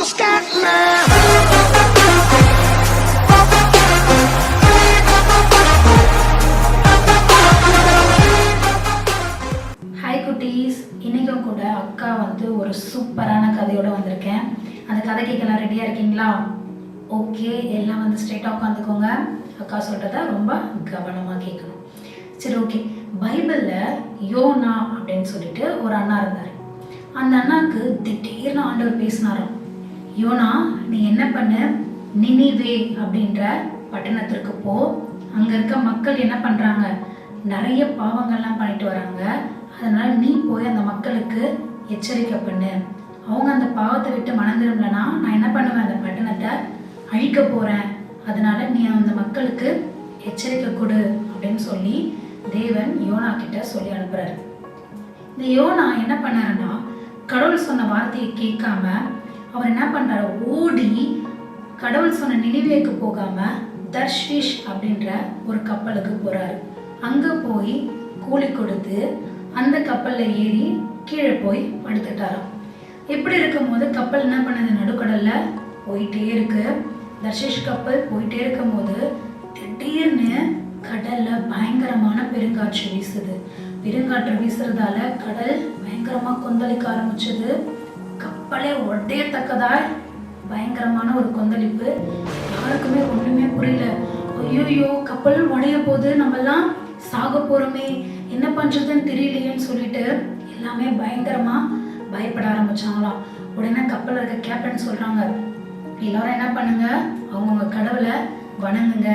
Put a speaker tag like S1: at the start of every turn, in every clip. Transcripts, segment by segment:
S1: Hi குட்டீஸ், இன்றைக்கும் கூட அக்கா ஒரு சூப்பரான கதையோடு வந்திருக்கேன். அந்த கதை கேட்கலாம் ரெடியாக இருக்கீங்களா? ஓகே, எல்லாம் ஸ்ட்ரெயிட்டாக உட்காந்துக்கோங்க. அக்கா சொல்கிறத ரொம்ப கவனமாக கேட்கணும். சரி, ஓகே. பைபிளில் யோனா அப்படின்னு சொல்லிட்டு ஒரு அண்ணா இருந்தார். அந்த அண்ணாவுக்கு திடீர்னு ஆண்டவர் பேசினாராம், யோனா, நீ என்ன பண்ண, நினிவே அப்படின்ற பட்டணத்திற்கு போ. அங்கே இருக்க மக்கள் என்ன பண்ணுறாங்க, நிறைய பாவங்கள்லாம் பண்ணிட்டு வராங்க. அதனால நீ போய் அந்த மக்களுக்கு எச்சரிக்கை பண்ணு. அவங்க அந்த பாவத்தை விட்டு மனம் திரும்பலனா நான் என்ன பண்ணுவேன், அந்த பட்டணத்தை அழிக்க போகிறேன். அதனால நீ அந்த மக்களுக்கு எச்சரிக்கை கொடு அப்படின்னு சொல்லி தேவன் யோனா கிட்ட சொல்லி அனுப்புறாரு. இந்த யோனா என்ன பண்ணாருன்னா, கடவுள் சொன்ன வார்த்தையை கேட்காம அவர் என்ன பண்றாரு, ஓடி கடவுள் சொன்ன நினிவேக்கு போகாம தர்ஷீஷ் அப்படின்ற ஒரு கப்பலுக்கு போறாரு. அங்க போய் கூலி கொடுத்து அந்த கப்பல்ல ஏறி கீழே போய் படுத்துட்டாராம். இப்படி இருக்கும்போது கப்பல் என்ன பண்ணுது, நடுக்கடல்ல போயிட்டே இருக்கு. தர்ஷீஷ் கப்பல் போயிட்டே இருக்கும் போது திடீர்னு கடல்ல பயங்கரமான பெருங்காற்று வீசுது. பெருங்காற்று வீசுறதால கடல் பயங்கரமா கொந்தளிக்க ஆரம்பிச்சது. கப்பலே உடையத்தக்கதாய் பயங்கரமான ஒரு கொந்தளிப்பு. யாருக்குமே ஒண்ணுமே புரியல. ஐயோ, கப்பல் உடைய போது, நம்ம எல்லாம் சாக போறோமே, என்ன பண்றதுன்னு தெரியலையேன்னு சொல்லிட்டு எல்லாமே பயங்கரமா பயப்பட ஆரம்பிச்சாங்களாம். உடனே கப்பல் இருக்க கேப்டன் சொல்றாங்க, எல்லாரும் என்ன பண்ணுங்க, அவங்கவுங்க கடவுளை வணங்குங்க,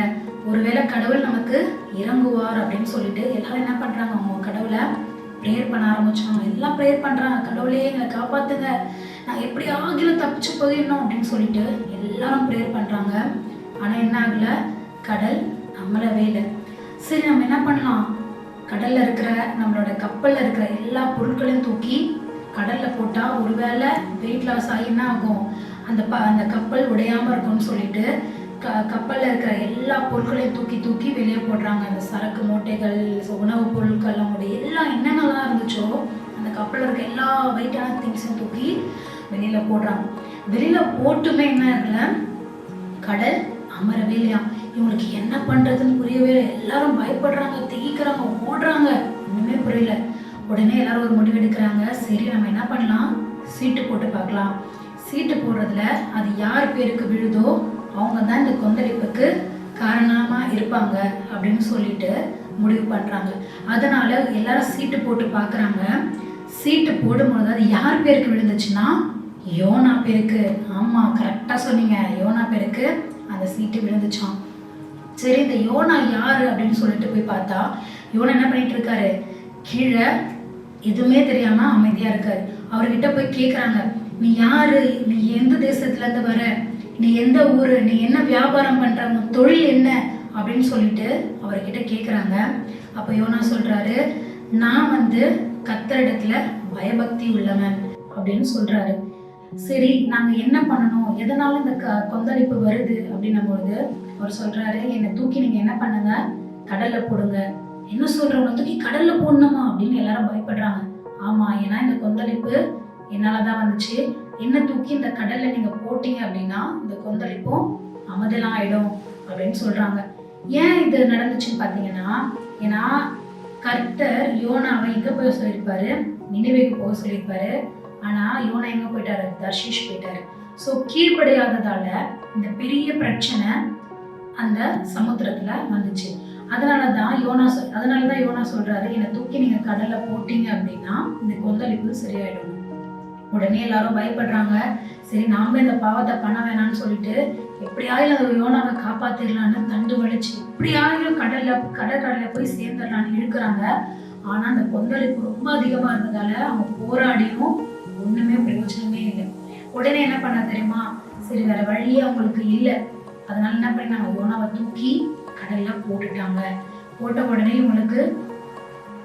S1: ஒருவேளை கடவுள் நமக்கு இறங்குவார் அப்படின்னு சொல்லிட்டு எல்லாரும் என்ன பண்றாங்க, அவங்க கடவுளை ப்ரேயர் பண்ண ஆரம்பிச்சாங்க. எல்லாம் ப்ரேயர் பண்றாங்க, கடவுளே எங்களை காப்பாத்துங்க, நான் எப்படி ஆகிலும் தப்பிச்சு போயிடணும் அப்படின்னு சொல்லிட்டு எல்லாரும் ப்ரேயர் பண்றாங்க. ஆனா என்ன ஆகல, கடல் நம்மளவே இல்லை. சரி, நம்ம என்ன பண்ணலாம், கடல்ல இருக்கிற நம்மளோட கப்பல்ல இருக்கிற எல்லா பொருட்களையும் தூக்கி கடல்ல போட்டா ஒருவேளை வெயிட் லாஸ் ஆகி என்ன ஆகும், அந்த கப்பல் உடையாம இருக்கும்னு சொல்லிட்டு கப்பல்ல இருக்கிற எல்லா பொருட்களையும் தூக்கி தூக்கி வெளியே போடுறாங்க. அந்த சரக்கு மூட்டைகள், உணவுப் பொருட்கள், அவங்களுடைய எல்லாம் என்னென்னலாம் இருந்துச்சோ அந்த கப்பல்ல இருக்க எல்லா வெயிட்டான திங்ஸையும் தூக்கி வெளியில போடுறாங்க. வெளியில போட்டுமே என்ன ஆகல, கடல் அமரவே இல்லையா. இவங்களுக்கு என்ன பண்றதுன்னு புரியவே இல்லை. எல்லாரும் பயப்படுறாங்க, திகிக்கிறாங்க, ஓடுறாங்க, ஒண்ணுமே புரியல. உடனே எல்லாரும் ஒரு முடிவு எடுக்கிறாங்க, சரி நம்ம என்ன பண்ணலாம், சீட்டு போட்டு பார்க்கலாம். சீட்டு போடுறதுல அது யார் பேருக்கு விழுதோ அவங்க தான் இந்த கொந்தளிப்புக்கு காரணமா இருப்பாங்க அப்படின்னு சொல்லிட்டு முடிவு பண்றாங்க. அதனால எல்லாரும் சீட்டு போட்டு பார்க்கறாங்க. சீட்டு போடும்போது அது யார் பேருக்கு விழுந்துச்சுன்னா யோனா பேருக்கு. ஆமா, கரெக்டா சொன்னீங்க, யோனா பேருக்கு அந்த சீட்டு விழுந்துச்சான். சரி, இந்த யோனா யாரு அப்படின்னு சொல்லிட்டு போய் பார்த்தா யோனா என்ன பண்ணிட்டு இருக்காரு, கீழே எதுவுமே தெரியாம அமைதியா இருக்காரு. அவர்கிட்ட போய் கேக்குறாங்க, நீ யாரு, நீ எந்த தேசத்துல இருந்து வர, நீ எந்த ஊரு, நீ என்ன வியாபாரம் பண்ற, உன் தொழில் என்ன அப்படின்னு சொல்லிட்டு அவர்கிட்ட கேக்குறாங்க. அப்ப யோனா சொல்றாரு, நான் கர்த்தரிடத்துல பயபக்தி உள்ளவன் அப்படின்னு சொல்றாரு. சரி, நாங்க என்ன பண்ணணும், எதனால இந்த கொந்தளிப்பு வருது அப்படின்னும் பொழுது அவர் சொல்றாரு, என்னை தூக்கி நீங்க என்ன பண்ணுங்க, கடல்ல போடுங்க. என்ன சொல்றவங்க தூக்கி கடல்ல போடணுமா அப்படின்னு எல்லாரும் பயப்படுறாங்க. ஆமா, ஏன்னா இந்த கொந்தளிப்பு என்னாலதான் வந்துச்சு. என்ன தூக்கி இந்த கடல்ல நீங்க போட்டீங்க அப்படின்னா இந்த கொந்தளிப்பும் அமைதலாம் ஆயிடும் அப்படின்னு சொல்றாங்க. ஏன் இது நடந்துச்சுன்னு பாத்தீங்கன்னா, ஏன்னா கர்த்தர் யோனாவை எங்க போய் சொல்லியிருப்பாரு, நினிவேக்கு போக சொல்லியிருப்பாரு. ஆனா யோனா எங்க போயிட்டாரு, தர்ஷீஷ் போயிட்டாரு. சோ கீழ்ப்படியாததால இந்த பெரிய பிரச்சனை அந்த சமுத்திரத்துல வந்துச்சு. அதனாலதான் யோனா சொல்றாரு, என்னை தூக்கி நீங்க கடல்ல போட்டீங்க அப்படின்னா இந்த கொந்தளிப்பு சரியாயிடும். உடனே எல்லாரும் பயப்படுறாங்க. சரி, நாம இந்த பாவத்தை பண்ண வேணாம்னு சொல்லிட்டு எப்படியாவது யோனாவை காப்பாத்திடலான்னு தண்டு வலிச்சு எப்படியாவது கடற்கடல போய் சேர்ந்துடலான்னு இழுக்கிறாங்க. ஆனா அந்த கொந்தளிப்பு ரொம்ப அதிகமா இருந்ததால அவங்க போராடியும் ஒண்ணுமே பிரயோஜனமே இல்லை. உடனே என்ன பண்ண தெரியுமா, சரி வேற வழியே அவங்களுக்கு இல்லை. அதனால என்ன பண்ணாங்க, யோனாவை தூக்கி கடல்ல போட்டுட்டாங்க. போட்ட உடனே இவங்களுக்கு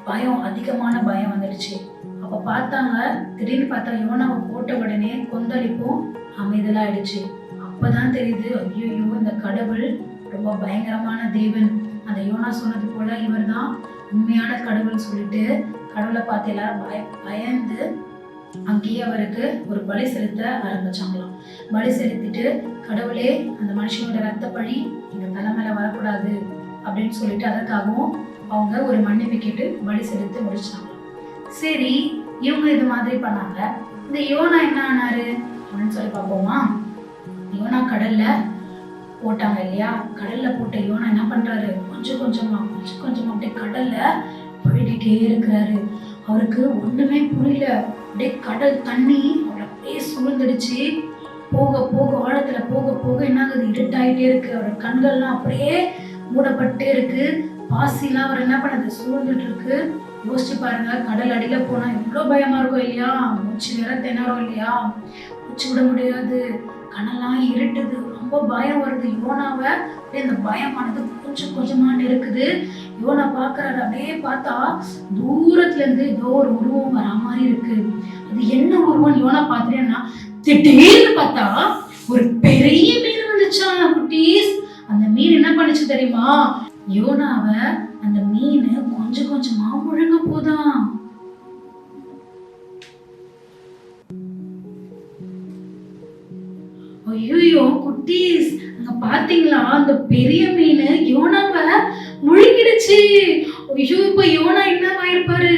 S1: பயம், அதிகமான பயம் வந்துடுச்சு. அப்ப பார்த்தாங்க, திடீர்னு பார்த்தா யோனாவை போட்ட உடனே கொந்தளிப்பும் அமைதலாயிடுச்சு. அப்பதான் தெரியுது, ஐயோ இந்த கடவுள் ரொம்ப பயங்கரமான தேவன். அந்த யோனா சொன்னது போல இவர் தான் உண்மையான கடவுள்னு சொல்லிட்டு கடவுளை பார்த்து எல்லாரும் பயந்து அங்கேயே அவருக்கு ஒரு பலி செலுத்த ஆரம்பிச்சாங்களாம். பலி செலுத்திட்டு, கடவுளே அந்த மனுஷனோட ரத்த பழி எங்க தலைமையில வரக்கூடாது அப்படின்னு சொல்லிட்டு அதற்காகவும் அவங்க ஒரு மன்னிப்பு கேட்டு பலி செலுத்தி முடிச்சாங்களாம். சரி, இவங்க இது மாதிரி பண்ணாங்க. இந்த யோனா என்ன ஆனாரு அப்படின்னு சொல்லி பார்ப்போமா? யோனா கடல்ல போட்டாங்க இல்லையா? கடல்ல போட்ட யோனா என்ன பண்றாரு? கொஞ்சம் கொஞ்சமா அப்படியே கடல்ல போயிட்டே இருக்கிறாரு. அவருக்கு ஒண்ணுமே புரியல. அப்படியே கடல் தண்ணி அவரை அப்படியே சூழ்ந்துடுச்சு. போக போக ஆழத்துல போக போக என்ன ஆகுது? இருட்டாயிட்டே இருக்கு. அவரோட கண்கள்லாம் அப்படியே மூடப்பட்டே இருக்கு. பாசிலாம் அவர் என்ன பண்ணது? சூழ்ந்துட்டு இருக்கு. யோசிச்சு பாருங்க, கடல் அடியில போனா எவ்வளவு பயமா இருக்கும் இல்லையா? மூச்சு வேற திணறும் இல்லையா? மூச்சு விட முடியாது. கண்ணெல்லாம் இருட்டுது. ரொம்ப பயம் வருது. யோனாவை இந்த பயமானது கொஞ்சம் கொஞ்சமா இருக்குது. யோனா பாக்குறாரு. அப்படியே பார்த்தா தூரத்துல இருந்து ஏதோ ஒரு உருவம் வர மாதிரி இருக்கு. அது என்ன உருவம் யோனா பாத்துட்டேன்னா, திடீர்னு பார்த்தா ஒரு பெரிய மீன் வந்துச்சா குட்டீஸ். அந்த மீன் என்ன பண்ணுச்சு தெரியுமா? யோனாவை அந்த மீன் கொஞ்சம் கொஞ்சமா முழுங்க போதான். ஐயோ குட்டீஸ், அங்க பாத்தீங்களா? அந்த பெரிய மீன் யோனாவை முழுங்கிடுச்சு. ஐயோ, இப்ப யோனா என்னவாயிருப்பாரு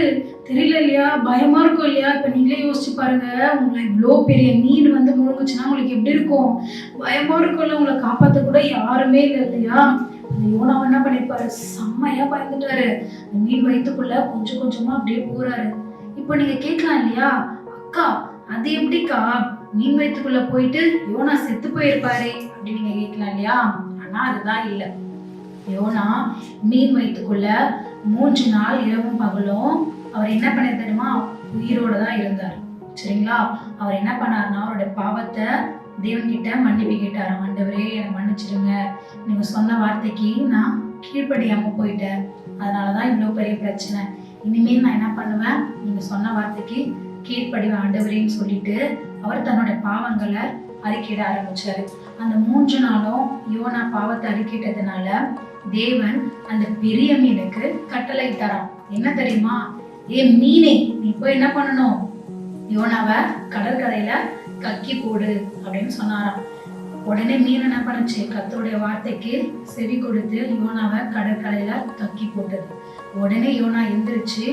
S1: தெரியல இல்லையா? பயமா இருக்கும் இல்லையா? இப்ப நீங்களே யோசிச்சு பாருங்க. உங்களை இவ்வளோ பெரிய மீன் வந்து முழுங்குச்சுன்னா உங்களுக்கு எப்படி இருக்கும்? பயமா இருக்கும்ல. உங்களை காப்பாத்த கூட யாருமே இல்லை இல்லையா? அந்த யோனாவை என்ன பண்ணிருப்பாரு? செம்மையா பயந்துட்டாரு. அந்த மீன் வயிற்றுக்குள்ள கொஞ்சம் கொஞ்சமா அப்படியே போறாரு. இப்போ நீங்க கேட்கலாம் இல்லையா, அக்கா அது எப்படிக்கா மீன் வயிற்றுக்குள்ள போயிட்டு யோனா செத்து போயிருப்பாரு அப்படின்னு நீங்க கேட்கலாம் இல்லையா? ஆனா அதுதான் இல்ல. யோனா மீன் வயிற்றுக்குள்ள 3 நாள் இரவும் பகலும் அவர் என்ன பண்ண தெரியுமா? உயிரோட தான் இருந்தார். சரிங்களா? அவர் என்ன பண்ணாருன்னா, அவருடைய பாவத்தை தேவன் கிட்ட மன்னிப்பு கேட்டாரு. ஆண்டவரே, என்னை மன்னிச்சிடுங்க, நீங்க சொன்ன வார்த்தைக்கு நான் கீழ்ப்படியாம போயிட்டேன், அதனாலதான் இவ்வளவு பெரிய பிரச்சனை. இனிமேல் நான் என்ன பண்ணுவேன்? நீங்க சொன்ன வார்த்தைக்கு கீழ்ப்படிவேன் ஆண்டவரேன்னு சொல்லிட்டு அவர் தன்னோட பாவங்களை அறிக்கையிட ஆரம்பிச்சாரு. அந்த 3 நாளும் யோனா பாவத்தை அறிக்கையிட்டதுனால தேவன் அந்த பெரிய மீனுக்கு கட்டளை தரான். என்ன தெரியுமா? ஏ மீனே, நீ போய் என்ன பண்ணணும்? யோனாவை கடற்கரையில கக்கி போடு அப்படின்னு சொன்னாராம். உடனே மீன் என்ன பண்ணுச்சு? கர்த்தருடைய வார்த்தைக்கு செவி கொடுத்து யோனாவை கடற்கரையில கக்கி போட்டது. உடனே யோனா எந்திரிச்சு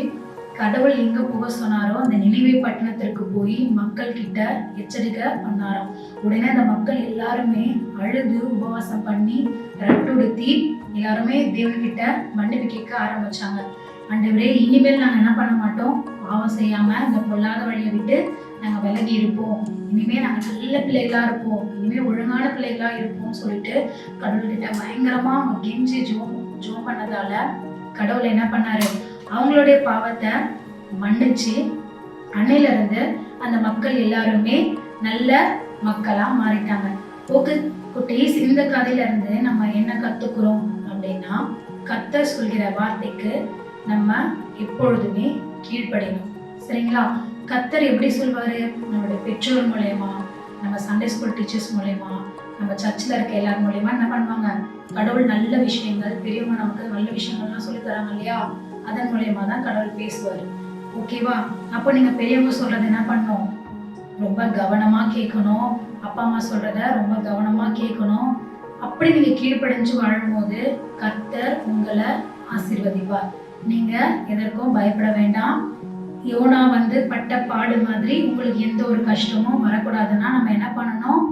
S1: கடவுள் எங்க போக சொன்னாரோ அந்த நினைவே பட்டணத்திற்கு போய் மக்கள் கிட்ட எச்சரிக்கை பண்ணாராம். உடனே அந்த மக்கள் எல்லாருமே அழுது உபவாசம் பண்ணி ரட்டுடுத்தி எல்லாருமே தேவன்கிட்ட மன்னிப்பு கேட்க ஆரம்பிச்சாங்க. ஆண்டவரே, இனிமேல் நாங்க என்ன பண்ண மாட்டோம்? பாவம் செய்யாம இந்த பொல்லாத வழியை விட்டு நாங்க விலகி இருப்போம். இனிமே நாங்க நல்ல பிள்ளைகளா இருப்போம். இனிமே ஒழுங்கான பிள்ளைகளா இருப்போம்னு சொல்லிட்டு கடவுள்கிட்ட பயங்கரமா அவங்க கெஞ்சி ஜோம் பண்ணதால கடவுள் என்ன பண்ணாரு? அவங்களுடைய பாவத்தை மன்னிச்சு அன்னையில இருந்து அந்த மக்கள் எல்லாருமே நல்ல மக்களா மாறிட்டாங்க. ஓகே குட்டீஸ், இந்த கதையில இருந்து நம்ம என்ன கத்துக்கிறோம் அப்படின்னா, கர்த்தர் சொல்கிற வார்த்தைக்கு நம்ம எப்பொழுதுமே கீழ்ப்படியணும். சரிங்களா? கர்த்தர் எப்படி சொல்வாரு? நம்மளுடைய பெற்றோர் மூலயமா, நம்ம சண்டே ஸ்கூல் டீச்சர்ஸ் மூலயமா, நம்ம சர்ச்சில் இருக்க எல்லாரும் மூலயமா என்ன பண்ணுவாங்க? கடவுள் நல்ல விஷயங்கள், பெரியவங்க நமக்கு நல்ல விஷயங்கள்லாம் சொல்லி தராங்க இல்லையா? அதன் மூலயமா தான் கடவுள் பேசுவார். ஓகேவா? அப்போ நீங்க பெரியவங்க சொல்றது என்ன பண்ணணும்? ரொம்ப கவனமா கேட்கணும். அப்பா அம்மா சொல்றத ரொம்ப கவனமா கேட்கணும். அப்படி நீங்க கீழ்ப்படிஞ்சு வாழும்போது கர்த்தர் உங்களை ஆசீர்வதிப்பார். நீங்க எதற்கும் பயப்பட வேண்டாம். யோனா வந்து பட்ட பாடு மாதிரி உங்களுக்கு எந்த ஒரு கஷ்டமும் வரக்கூடாதுன்னா நம்ம என்ன பண்ணணும்?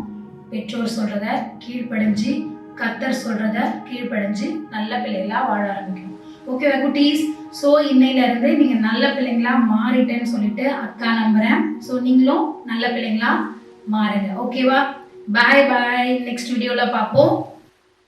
S1: பெற்றோர் சொல்றத கீழ்ப்படிஞ்சு, கர்த்தர் சொல்றத கீழ்ப்படிஞ்சு நல்ல பிள்ளைகளா வாழ ஆரம்பிக்கணும். ஓகேவா குட்டீஸ்? ஸோ இன்னையில இருந்து நீங்க நல்ல பிள்ளைங்களா மாறிட்டேன்னு சொல்லிட்டு அக்கா நம்புறேன். ஸோ நீங்களும் நல்ல பிள்ளைங்களா மாறுங்க. ஓகேவா? பாய் பாய். நெக்ஸ்ட் வீடியோல பார்ப்போம்.